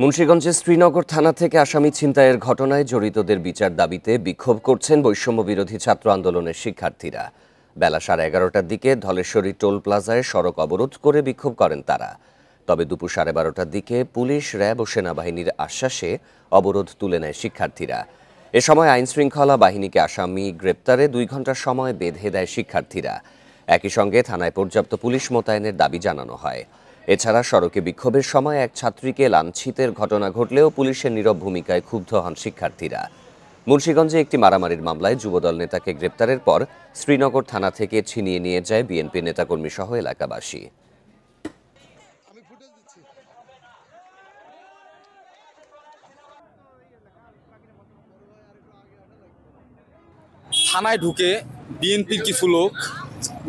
মুন্সিগঞ্জের শ্রীনগর থানা থেকে আসামি ছিনতাইয়ের ঘটনায় জড়িতদের বিচার দাবিতে বিক্ষোভ করছেন বৈষম্য বিরোধী ছাত্র আন্দোলনের শিক্ষার্থীরা। বেলা 11:30টার দিকে ধলেশ্বরী টোল প্লাজায় সড়ক অবরোধ করে বিক্ষোভ করেন তারা। তবে দুপুর 12:30টার দিকে পুলিশ, র্যাব ও সেনাবাহিনীর আশ্বাসে অবরোধ তুলে নেয় শিক্ষার্থীরা। এ সময় আইনশৃঙ্খলা বাহিনীকে আসামি গ্রেপ্তারে 2 ঘণ্টা সময় বেঁধে দেয় শিক্ষার্থীরা। একই সঙ্গে থানায় পর্যাপ্ত পুলিশ মোতায়েনের দাবি জানানো হয়। এছাড়া সড়কে বিক্ষোভের সময় এক ছাত্রীকে লাঞ্ছিতের ঘটনা ঘটলেও পুলিশের নীরব ভূমিকায় ক্ষুব্ধ হন শিক্ষার্থীরা। মুন্সিগঞ্জে একটি মারামারির মামলায় যুবদল নেতাকে গ্রেপ্তারের পর শ্রীনগর থানা থেকে ছিনিয়ে নিয়ে যায় বিএনপি নেতাকর্মী সহ এলাকাবাসী। থানায় ঢুকে বিএনপির কিছু লোক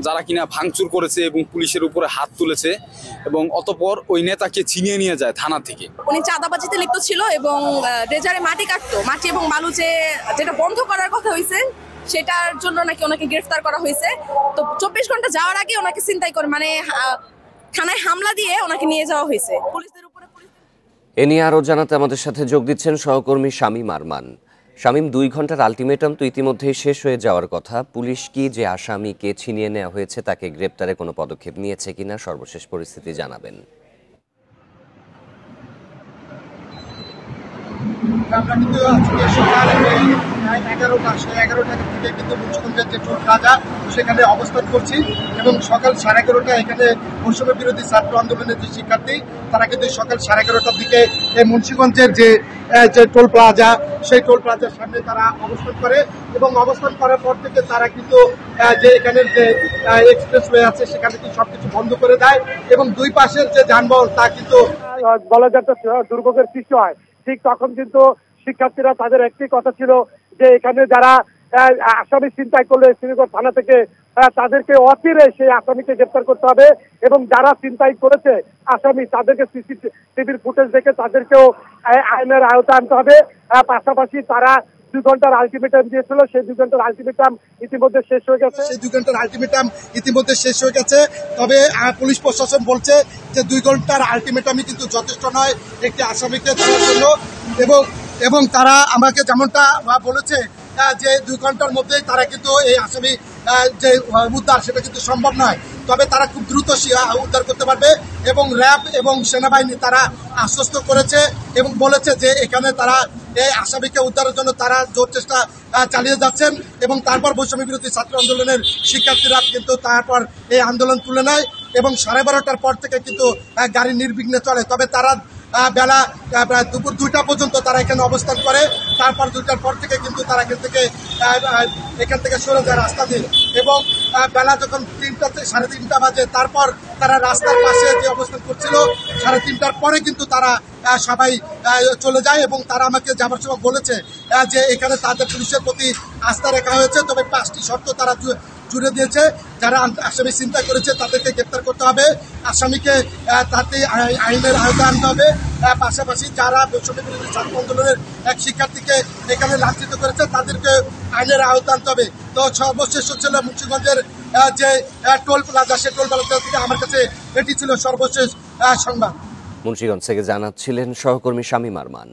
যারা কিনা ভাঙচুর করেছে এবং পুলিশের উপরে হাত তুলেছে এবং অতঃপর ওই নেতাকে ছিনিয়ে নিয়ে যায় থানা থেকে। উনি চাঁদাবাজিতে লিপ্ত ছিল এবং ড্রেজারে মাটি কাটতো, মাটি এবং বালু যেটা বন্ধ করার কথা হয়েছে সেটার জন্য নাকি ওনাকে গ্রেফতার করা হয়েছে। তো 24 ঘন্টা যাওয়ার আগে ওনাকে ছিনতাই করে থানায় হামলা দিয়ে ওনাকে নিয়ে যাওয়া হয়েছে। পুলিশদের উপরে এ নিয়ে আরও জানাতে আমাদের সাথে যোগ দিচ্ছেন সহকর্মী শামীম আরমান। শামীম, 2 ঘণ্টার আলটিমেটাম তো ইতিমধ্যেই শেষ হয়ে যাওয়ার কথা। পুলিশ কি যে আসামিকে ছিনিয়ে নেওয়া হয়েছে তাকে গ্রেপ্তারে কোনো পদক্ষেপ নিয়েছে কিনা সর্বশেষ পরিস্থিতি জানাবেন। আমরা কিন্তু আজকে সকাল 11টা থেকে কিন্তু মুন্সিগঞ্জের যে টোল প্লাজা সেখানে অবস্থান করছি এবং সকাল 11:30 এখানে বৈষম্য বিরোধী ছাত্র আন্দোলনের যে শিক্ষার্থী তারা কিন্তু সকাল 11:30টার দিকে এই মুন্সিগঞ্জের যে টোল প্লাজা সেই টোল প্লাজার সামনে তারা অবস্থান করে এবং অবস্থান করার পর থেকে তারা কিন্তু যে এখানের যে এক্সপ্রেসওয়ে আছে সেখানে কিন্তু সবকিছু বন্ধ করে দেয় এবং দুই পাশের যে যানবাহন তা কিন্তু বলা যাচ্ছে দুর্ভোগের সৃষ্টি হয়। ঠিক তখন কিন্তু শিক্ষার্থীরা তাদের একটি কথা ছিল যে এখানে যারা আসামি ছিনতাই করলে শ্রীনগর থানা থেকে তাদেরকে অচিরে সেই আসামিকে গ্রেপ্তার করতে হবে এবং যারা ছিনতাই করেছে আসামি তাদেরকে সিসিটিভির ফুটেজ দেখে তাদেরকেও আইনের আওতায় আনতে হবে। পাশাপাশি তারা 2 ঘন্টার আলটিমেটাম দিয়েছিল, সেই 2 ঘন্টার আলটিমেটাম ইতিমধ্যে শেষ হয়ে গেছে। তবে পুলিশ প্রশাসন বলছে যে 2 ঘন্টার আলটিমেটামই কিন্তু যথেষ্ট নয় একটি আসামিকে ধরার জন্য এবং তারা আমাকে যেমনটা বলেছে যে 2 ঘন্টার মধ্যেই তারা কিন্তু এই আসামি যে উদ্ধার সেটা কিন্তু সম্ভব নয়। তবে তারা খুব দ্রুত উদ্ধার করতে পারবে এবং র্যাব এবং সেনাবাহিনী তারা আশ্বস্ত করেছে এবং বলেছে যে এখানে তারা এই আসামিকে উদ্ধারের জন্য তারা জোর চেষ্টা চালিয়ে যাচ্ছেন এবং তারপর বৈষম্য বিরোধী ছাত্র আন্দোলনের শিক্ষার্থীরা কিন্তু তারপর এই আন্দোলন তুলে নেয় এবং 12:30টার পর থেকে কিন্তু গাড়ি নির্বিঘ্নে চলে। তবে তারা বেলা প্রায় দুপুর 2টা পর্যন্ত তারা এখানে অবস্থান করে, তারপর 2টার পর থেকে কিন্তু তারা এখান থেকে সরে যায় রাস্তা দিয়ে এবং বেলা যখন 3টা বাজে তারপর তারা রাস্তার পাশে যে অবস্থান করছিল 3:30টার পরে কিন্তু তারা সবাই চলে যায় এবং তারা আমাকে যাবার সময় বলেছে যে এখানে তাদের পুলিশের প্রতি আস্থা রাখা হয়েছে, তবে 5টি শর্ত তারা জুড়ে দিয়েছে। যারা আসামি চিন্তা করেছে তাদেরকে গ্রেপ্তার করতে হবে, আসামিকে তাতে আইনের আওতায় আনতে হবে, পাশাপাশি যারা বৈষম্য বিরোধী ছাত্র আন্দোলনের এক শিক্ষার্থীকে এখানে লাঞ্ছিত করেছে তাদেরকে আইনের আওতায় আনতে হবে। তো সর্বশেষ হচ্ছিল মুন্সিগঞ্জের যে টোল প্লাজা সেই টোল প্লাজা থেকে আমার কাছে এটি ছিল সর্বশেষ সংবাদ। মুন্সিগঞ্জ থেকে জানাচ্ছিলেন সহকর্মী শামীম আরমান।